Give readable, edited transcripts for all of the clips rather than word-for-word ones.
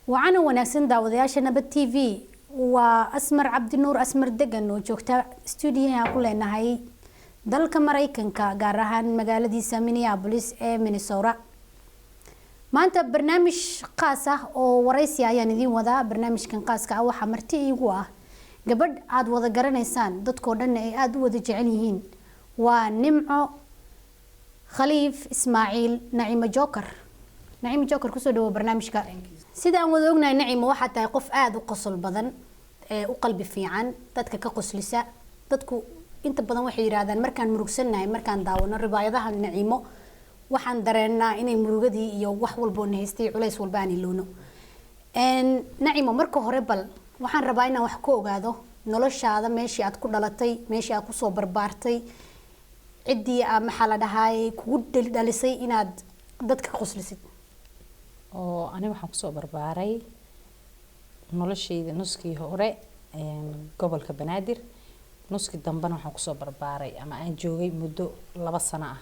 وعنا وناسن داودياشا نبت تي في وأسمر عبد النور أسمر دقن وجوكتا استوديوها كلنا هاي dalka Mareykanka gaar ahaan magaaladiisa Minneapolis ee Minnesota maanta barnaamij qaas ah oo waraysi ayaan idin wadaa barnaamijkan qaaska ah waxa marti iigu ah gabadh aad wada garanaysaan dadkoo dhan ay aad u wada jecel yihiin waa Nimco Khaliif Ismaaciil Naciimo Joker ku soo dhawo barnaamijka sidaan wada ognahay Naciimo waxa tahay qof aad u qosol badan ee u qalbi fiican dadka ka qoslisa dadku inta badan waxay yiraahdaan markaan murugsanahay markaan daawano ribaayadaha Naciimo waxaan dareenaa inay murugadii iyo wax walba oo haystay culays walba aan iloono Naciimo marka hore bal waxaan rabaa inaan wax ku ogaado noloshaada meeshii aad ku dhalatay meeshii aad ku soo barbaartay cidii ama xala dhahay kugu dhalisay inaad dadka qoslisid oo aniga waxaan ku soo barbaaray noloshayda nuskii hore gobolka Banaadir nuski dambana waxaan ku soo barbaaray ama aan joogay muddo 2 sano ah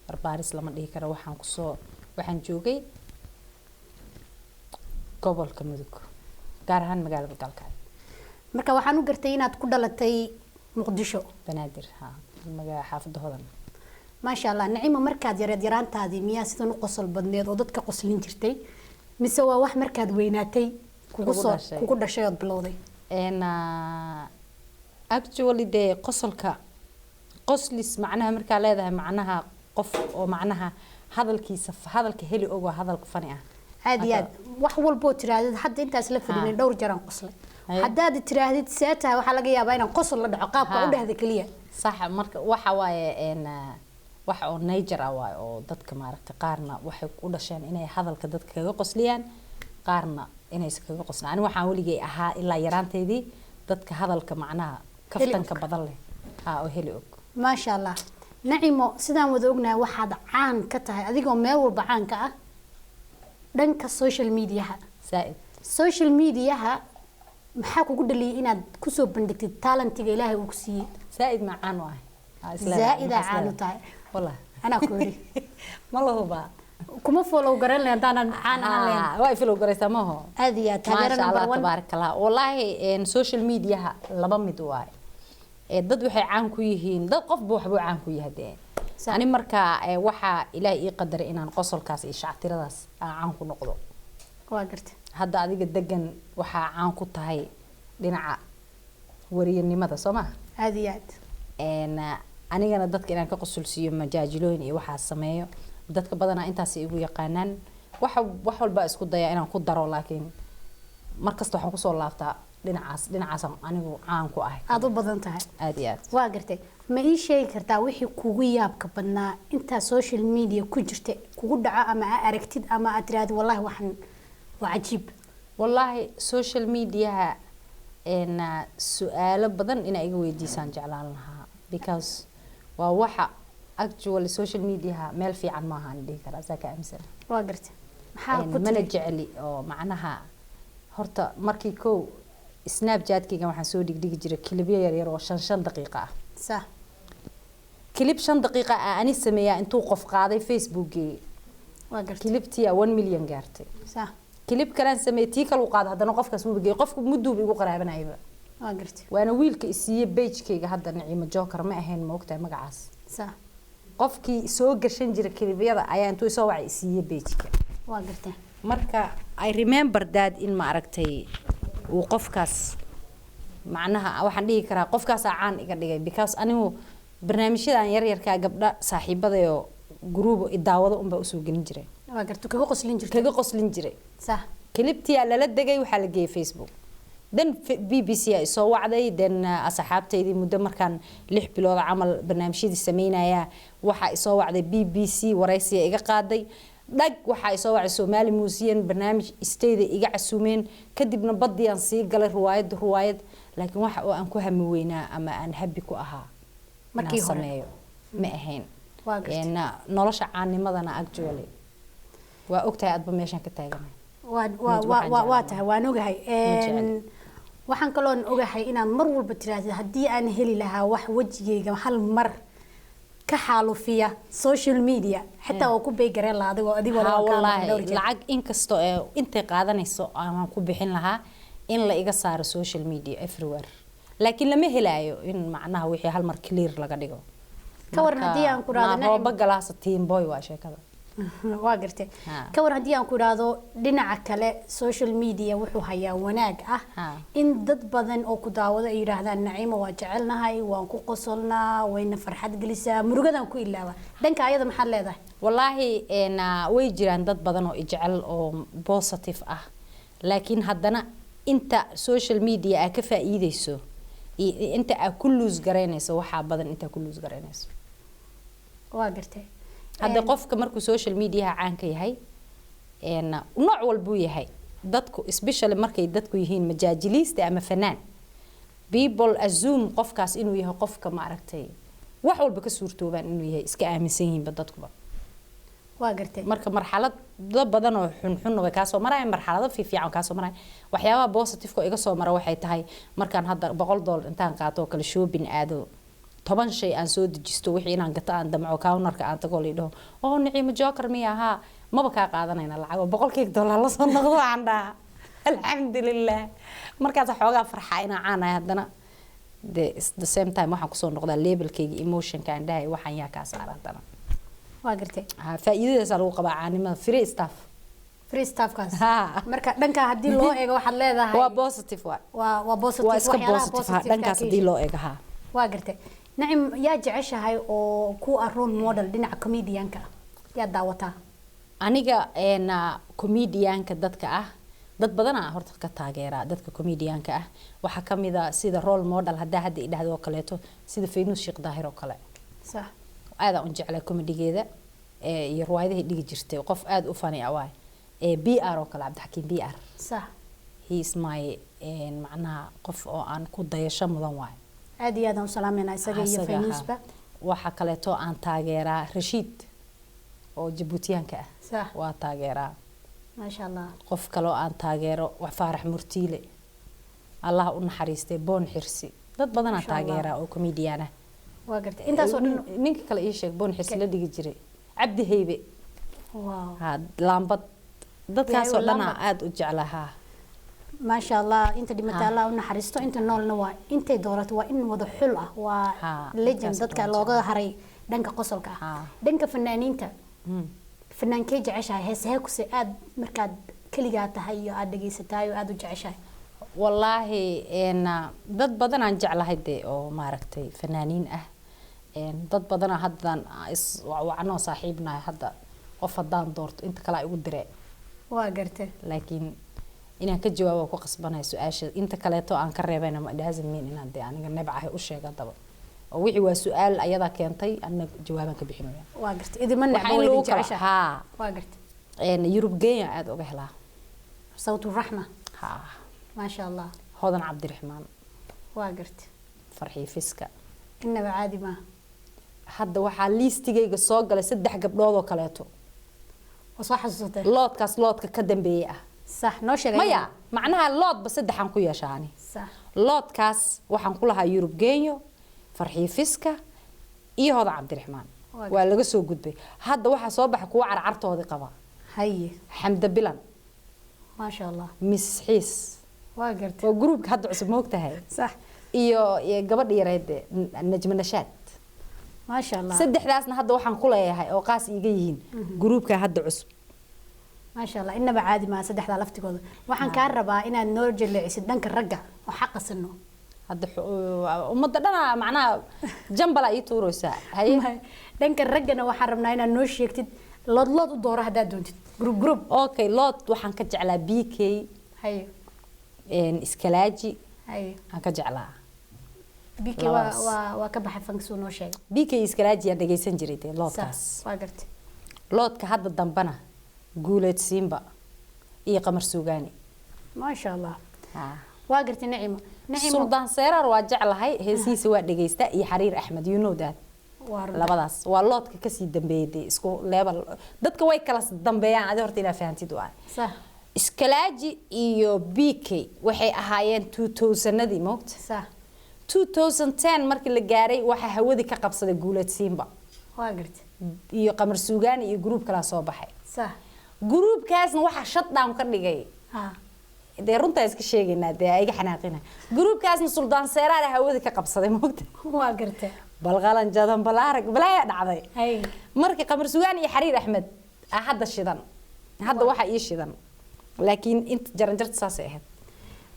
barbaaris lama dhihi karo waxaan joogay gobolka Mudug gaar ahaan magaalada Galkacyo marka waxaan u gartay inaad ku dhalatay Muqdisho Banaadir magaalada xaafadda Hodan ما شاء الله نعيمة مركز يران تادي مياه سيدنا قصل بدنيد ودتك قصلين جرتي مسوا واحد مركز ويناتي كوكو شيء بلودي أنا actually ده قصلس معناها مركز هذا معناها قف ومعناها هذا الكيسف هذا الكهلي أو هذا الفنية عادي وحول بوت تراد حد أنت أسلف لنا دور جران قصلي حد هذا تراد ساعتها وحلاقي يا بين قصل العقاب كله هذا كليه صح مركز وحواي إن waxa oo Niger ah oo dadka maaragta qaarna waxay ku dhasheen inay hadalka dadka kaga qosliyaan qaarna inay iskaga qoslaan waxaan waligay ahaa ilaa yaraanteedii dadka hadalka macnaha kaftanka badan leh oo heli og ma sha Allah Naciimo sidaan wada ognahay waxaad caan ka tahay adigoo meel walba caan ka ah dhanka social media maxaa kugu dhaliyay inaad ku soo bandhigtid talentiga Ilaahay uu ku siiyay saaid ma caan waay زائدة عنو تاي والله أنا كوري ما الله با كم فولو قرن لي أنا عن واي فولو قرن سماه هذه ما شاء الله تبارك الله والله إن سوشيال ميديا لبا مدواي ضد وحي عن كويهين ضد قف بوحبو عن كويه هدين أنا مركا وحا إلهي قدر إن نقصل كاس إيش اعتراض عن كل نقطة واقرت هذا عادي الدجن وحا عن كنت هاي لنع وريني ماذا سماه هذه أنا anigana dadka inaan ka qosulsiyo majaajilooyin iyo waxa sameeyo dadka badana intaas igu yaqaanaan wax walba isku daya inaan ku daro laakiin markasta waxaan ku soo laabtaa dhinacaas anigu caan ku ahay aad u badan tahay aad iyo aad waa gartay ma ii sheegi kartaa wixii kugu yaabka badnaa inta social media ku jirta kugu dhaca ama aragtid ama aad tiraahdo wallahi waxan waa cajiib wallahi social media su'aalo badan ina iga weydiisaan jeclaan lahaa because waa waxa actually social media meel fiican ma ahan dhigi kara saaka amsan waa gartay maxaa ku mana jeceli oo macnaha horta markii snapchat-kiga waxaan soo dhigdhigi jiray kilibyo yar oo 5 daqiiqo ah sax kilib 5 daqiiqo ah ani sameeyaa intuu qof qaaday Facebook-gi waa gartay kilibtii 1 milyan gaartay sax kilib kale sameeyay kale u qaad hadana qofkaas uu bigay qofku muddo igu qaraabanayba waa gartay waana wiilka isiye page-kayga hadda Naciimo Joker ma ahayn ma ogtahay magacaas sax qofkii soo gashan jiray kalibyada ayaa intuu soo wacay isiye page-ka waa gartay marka I remember that in ma aragtay uu qofkaas macnaha waxaan dhigi karaa qofkaas caan iga dhigay because anigu barnaamijyadan yar-yarka gabdha saaxiibadayo group idaawado unba u soo gelin jiray waa gartay kaga qoslin jiray sax kilibtii la dagay waxa la geeyay Facebook dan BBC ay soo wacday dan asxaabteydii muddo markaan 6 bilood camal barnaamijyada sameynaya waxa ay soo wacday BBC waraysi iga qaaday dhag waxa ay soo wacday Somali Museum barnaamij isteeda iga casuumeen kadibna badiyaan sii galay ruwaayad laakiin waxa oo aan ku hami weynaa ama aan habi ku ahaa markii hore ma ahayn nolosha caanimadana actually waa ogtahay adba meeshan ka taaganahay waa tahay waan ogahay waxaan kaloon ogahay inaan mar walba tiraahdo hadii aan heli lahaa wax wajigeyga hal mar ka xaalufiya social media xitaa waa ku beegareen la adigoo ها والله لعق إن كستو أنت قاعدة نسوا أنا كوبحين لها إن لا إيجا صار social media everywhere لكن لما هلايو إن معناها وحي هالمر كلير لقديقو كورن هدي أن كرادو نعم بقى لها 60 بوي واشي كذا waa gartay ka war haddii aan ku idhaahdo dhinaca kale social media wuxuu hayaa wanaag in dad badan oo ku daawada ay yiraahdaan Naciimo waa jecelnahay waan ku qosolnaa wayna farxad gelisaa murugadan ku ilaaba dhanka ayada maxaad leedahay wallahi way jiraan dad badan oo jecel oo positive ah laakiin haddana inta social media ka faa'iideyso inta ku lose gareynayso waxa badan inta ku lose gareynayso waa gartay hadda qofka markuu social media caan ka yahay nooc walba uu yahay dadku especially markay dadku yihiin majaajiliista ama fanaan people assume qofkaas inuu yahay qofka ma aragtay wax walba ka suurtoobaan inuu yahay iska aaminsan yihiin dadkuba waa gartay marka marxalad badan oo xun way ka soo marayaan marxalado fiican ka soo marayaan waxyaabaha positive ko iga soo mara waxay tahay markaan hadda $100 intaan qaato kala shopping aado 10 shay aan soo dejisto wixii inaan gato aan damco counterka aan tago leeyahay oo Naciimo joker miya ha maba ka qaadanayna lacag $100 la soo noqdo aan dhaa alxamdulillah markaas xoogaa farxa ina caanay haddana the same time waxaan ku soo noqdaa labelkayga emotionka aan dhahay waxaan yaa ka saarantana waa gartay faa'iidadaas lagu qabaa caanimada free staff kaas marka dhanka hadii loo eego waxaad leedahay waa positive waa positive waxyaalaha positive dhankaas hadii loo eego ha waa gartay Naciim yaa jeceshahay oo ku role model dhinaca comedianka yaa daawata aniga comedianka dadka ah dad badan ah horta ka taageera dadka comedianka ah waxa kamida sida role model hadda idhaahdo kaleeto sida Faynus Sheekh Daahir oo kale sax aad aan jeclay comedigeeda iyo riwaayadaha dhigi jirtay qof aad u funny ah waay BR oo kale Cabdixakiin BR sax he is my macnaha qof oo aan ku dayasho mudan waay aad iyo aad aan salaamayna isaga iyo Faynusba waxa kaleeto aan taageeraa Rashid oo Jabuutiyaanka ah sax waa taageeraa ma sha Allah qof kale oo aan taageero wax Faarax Murtiile Allah u naxariistay Boon Xirsi dad badan aan taageeraa oo comedian ah waa gartay intaas oo dhan ninka kale ii sheeg Boon Xirsi la dhigi jiray Cabdi Haybe wow ha laambad dadkaas oo dhan aad u jeclaha ما شاء الله انت دمتا الله ونحرستو انت نولنا waa intay doorato waa in wada xul ah waa legend dadka looga haray dhanka qosolka dhanka fanaaniinta fanaankee jeceshahay heesaha ku si aad markaad kaliga tahay iyo aad dhageysataay aad u jeceshahay wallahi dad badan aan jeclahay oo maaragtay fanaaniin ah dad badan haddan wacno saaxiibnahay hadda qof hadaan doorto inta kale ay ugu diree waa gartay laakiin inaan ka jawaabo ku qasbanay su'aasha inta kale to aan ka reebayna ma dhaazmin inaan aniga nabcahay u sheego daba oo wixii waa su'aal ayada keentay anaga jawaaban ka bixinaya waa gartay idima nacbo weyn jeceshahay waa gartay Yurub geeya aad uga helaa صوت الرحمة ما شاء الله هذا عبد الرحمن واقرت فرحي فيسكا إنه عادي ما hadda waxa liistigayga soo galay 3 gabdhood oo kaleeto وصح الصوت loodka ka dambeeyay ah صح noo sheegay maya macnaha lood ba 3 aan ku yeeshaani صح loodkaas waxaan ku lahaa Yurub Geenyo Farxii Fiska iyo hada Cabdiraxmaan waa laga soo gudbay hadda waxa soo baxay kuwa carcartoodii qaba haye Xamda Bilan ما شاء الله Miss Xiis واقرت oo groupka hadda cusub moogtahay صح iyo gabadh yareed Najma Nashaad ما شاء الله saddexdaasna hadda waxaan ku leeyahay oo qaas iiga yihiin groupka hadda cusub ما شاء الله إنما عادي ما saddexda laftigooda waxaan ka rabaa inaad noo jilcisid dhanka ragga oo xaqasano hadda umada dhana macnaha jambala ay tuuraysa haye dhanka raggana waxaan rabnaa inaad noo sheegtid lood u dooro hadaad doontid group okay lood waxaan ka jeclaa BK haye iskalaaji haye aan ka jeclaa BK waa ka baxay function noo sheeg BK iskalaaji aan dhageysan jiray loodkaas waa gartay loodka hadda dambana guuleed Simba iyo Qamar Suugaani ما شاء الله waa gartay Naciimo Sultan Seerar waa jeclahay heesiisa waa dhageystaa iyo Xariir Axmed you know that labadaas waa loodka ka sii dambeeyay isku level dadka way kala dambeeyaan aad horta ila fahamtid waa صح iskalaaji iyo BK waxay ahaayeen 2000nadii moogta صح 2010 markii la gaaray waxa hawadi ka qabsaday guuleed Simba waa gartay iyo qamar suugaan iyo group kala soo baxay sax groupkaasna waxa shutdown ka dhigay ha dee runta iska sheegaynaa dee ay xanaaqina groupkaasna suldaan seeraar hawada ka qabsaday moogta waa gartay bal qalan jadan bal arag balaa dhacday hay markii qamar suugaan iyo xariir axmed hadda shidan hadda waxa ii shidan laakiin inta jaranjarta saas ay ahayd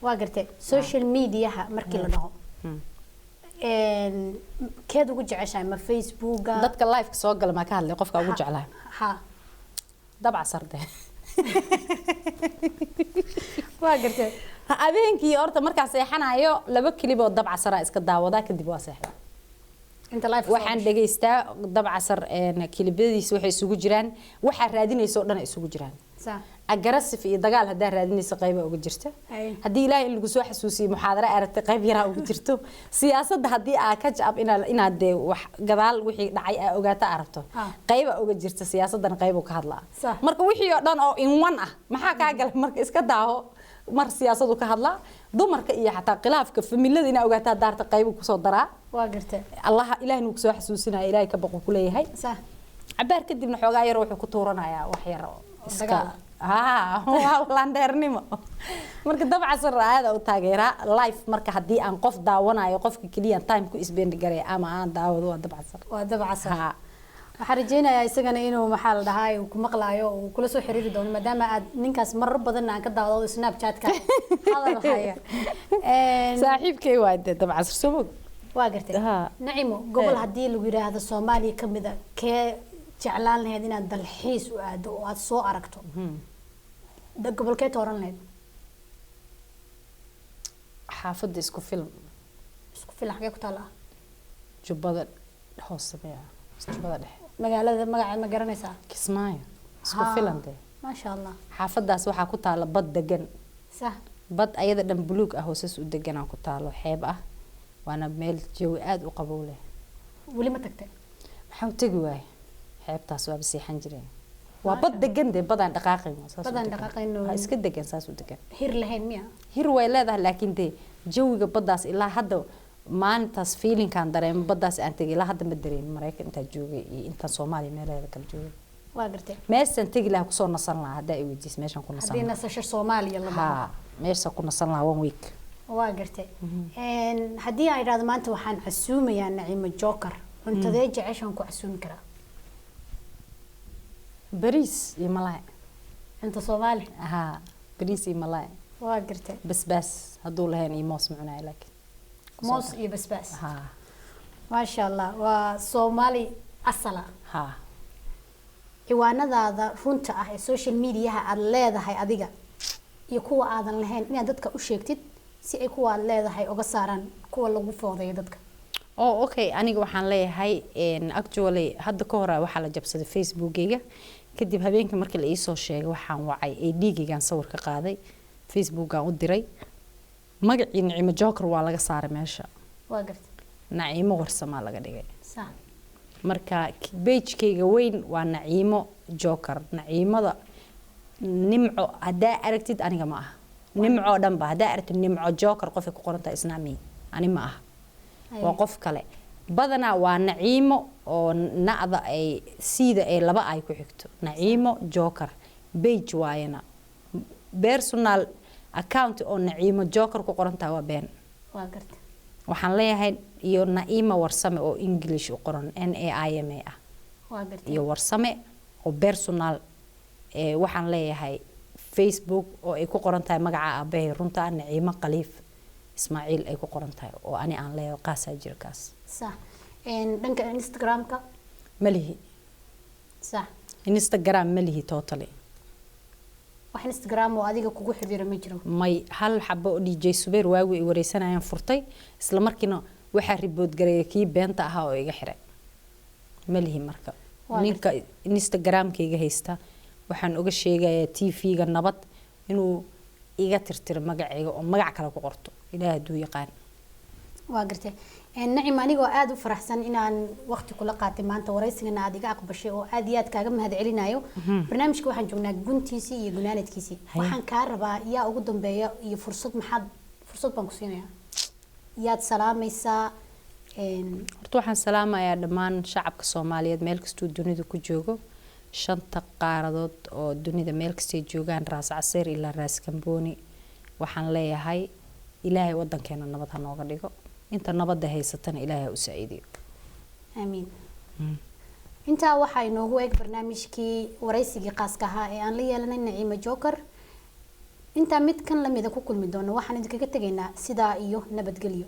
waa gartay social media markii la dhaho keed ugu jeceshahay ma facebooka dadka live soo gala ma ka hadlay qofka ugu jeclaa ha dabca sarde waa gartay habeenkii horta markaa seexanayo 2 clip oo dabca sara iska daawada kadib waa seexda inta live waxaan dhageystaa dabca sar clipadiisa waxay isugu jiraan waxa raadinayso dhan isugu jiraan sax aggressive iyo dagaal hadaa raadinayso qayb uga jirta hadii ilaahay in lagu soo xasuusiyo muxaadara aragtay qayb yara uga jirto siyaasadda hadii aad ka jab inaad de wax gadaal wixii dhacay aad ogaata aragto qayb uga jirta siyaasaddan qayb ka hadlaa marka wixii oo dhan oo in one ah maxaa ka galay marka iska daaho mar siyaasadu ka hadlaa dumarka iyo xataa khilaafka familada ina ogaata daarta qayb ku soo daraa waa gartay allah ilaahay inuu soo xasuusinayo ilaahay ka baqo ku leeyahay sax cabaar kadibna xoogaa yar wuxuu ku tuuranayaa wax yar iska landheernimo marka dabca sar aada u taageeraa live marka hadii aan qof daawanayo qofka kaliya time ku isbend garay ama aan daawado waa dabca sar waxaan rajeynayaa isagana inuu maxaa la dhahaa uu ku maqlaayo oo kula soo xiriiri doono maadaama aad ninkaas marar badan aan ka daawado snapchat-ka hadal haya saaxiibkay waa dabca sar soo waa gartay nacimo gobol hadii lagu yiraahdo Soomaaliya kamida kee jeclaan lahayd inaad dalxiis u aado oo aad soo aragto gobolkee tooran lahayd xaafadda isku film xagee ku taala jubbada hoose baa jubbada dhexe magaalada magaca ma garanaysaa Kismaayo isku filan de ma sha Allah xaafadaas waxa ku taala bad degan sax bad ayada dhan buluug ah hoosas u degan ku taalo xeeb ah waana meel jawi aad u qabow leh wali ma tagtay maxaa u tagi waay xeebtaas waa bisiixan jireen waa bad degan de badan dhaqaaqayn waa iska degan saas u degan hir lahayn miya hir way leedahay laakiin de jawiga badaas ilaa hadda maantaas feelingkan dareemo badaas aan tagay ilaa hadda ma dareemin Mareykan inta joogay iyo inta Soomaaliya meelaha kala joogay waa gartay meeshan tagi laha ku soo nasan lahaa hadda ay weydiis meeshan ku nasan hadii nasasho Soomaaliya la ha meesha ku nasan lahaa 1 week waa gartay hadii ay raado maanta waxaan casuumayaa Nacimo Joker cuntadee jeceshan ku casuumi karaa bariis iyo malaay inta Soomaali ha bariis iyo malaay waa gartay basbaas haduu lahayn iyo moos macnaa laakiin moos iyo basbaas ha ma sha Allah waa Soomaali asala ha ciwaanadaada runta ah ee social media aad leedahay adiga iyo kuwa aadan lahayn inaad dadka u sheegtid si ay kuwa aad leedahay uga saaraan kuwa lagu foodayo dadka okay aniga waxaan leeyahay actually hadda ka hor waxa la jabsaday Facebook-gayga kadib habeenkii markii la ii soo sheegay waxaan wacay AD-gaygan sawir ka qaaday Facebook-gaan u diray magacii Nacimo Joker waa laga saaray meesha waa gartay Nacimo Warsama laga dhigay sax marka page-kayga weyn waa Nacimo Joker Nacimada nimco hadaa aragtid aniga ma aha nimco dhanba hadaa aragtid nimco Joker qofka ku qoranta isnaami ani ma aha waa qof kale badana waa Nacimo oo nacda ay sida ay laba ay ku xigto Nacimo Joker page waayana personal account oo Nacimo Joker ku qoranta waa been waa gartay waxaan leeyahay iyo Nacimo Warsame oo English u qoran NAIMA ah waa gartay iyo Warsame oo personal waxaan leeyahay Facebook oo ay ku qoran tahay magaca aabahay runta Nacimo Khaliif Ismaaciil ay ku qoran tahay oo ani aan leeyahay qaasa jirkaas sax dhanka Instagram-ka malihi sax Instagram malihi totally wax Instagram oo adiga kugu xiriira ma jiro may hal xabo oo DJ Subeer waagu ay wareysanayaan furtay isla markiina waxa report gareeyay kii beenta ahaa oo iga xiray malihi marka ninka Instagram-kayga haysta waxaan uga sheegayaa TV-ga nabad inuu iga tirtiro magacayga oo magac kale ku qorto ilaahay duu yaqaan waa gartay Nacimo anigoo aad u faraxsan inaan waqti kula qaatay maanta wareysigana aad iga aqbashay oo aad iyo aad kaaga mahadcelinayo barnaamijka waxaan joognaa guntiisi iyo gunaanadkiisi waxaan ka rabaa yaa ugu dambeeya iyo fursad baan ku siinayaa yaad salaamaysaa horta waxaan salaamayaa dhammaan shacabka Soomaaliyeed meel kastoo dunida ku joogo shanta qaaradood oo dunida meel kastoo joogaan Raas Caseer ilaa Raas Kambooni waxaan leeyahay ilaahay wadankeena nabad ha nooga dhigo inta nabadda haysatana ilaahay u saaciidiyo amiin inta waxa inoogu eeg barnaamijkii waraysigii qaaska ahaa ee aan la yeelanay Naciima Joker inta mid kan la mid ah ku kulmi doono waxaan idinkaga tageynaa sidaa iyo nabadgelyo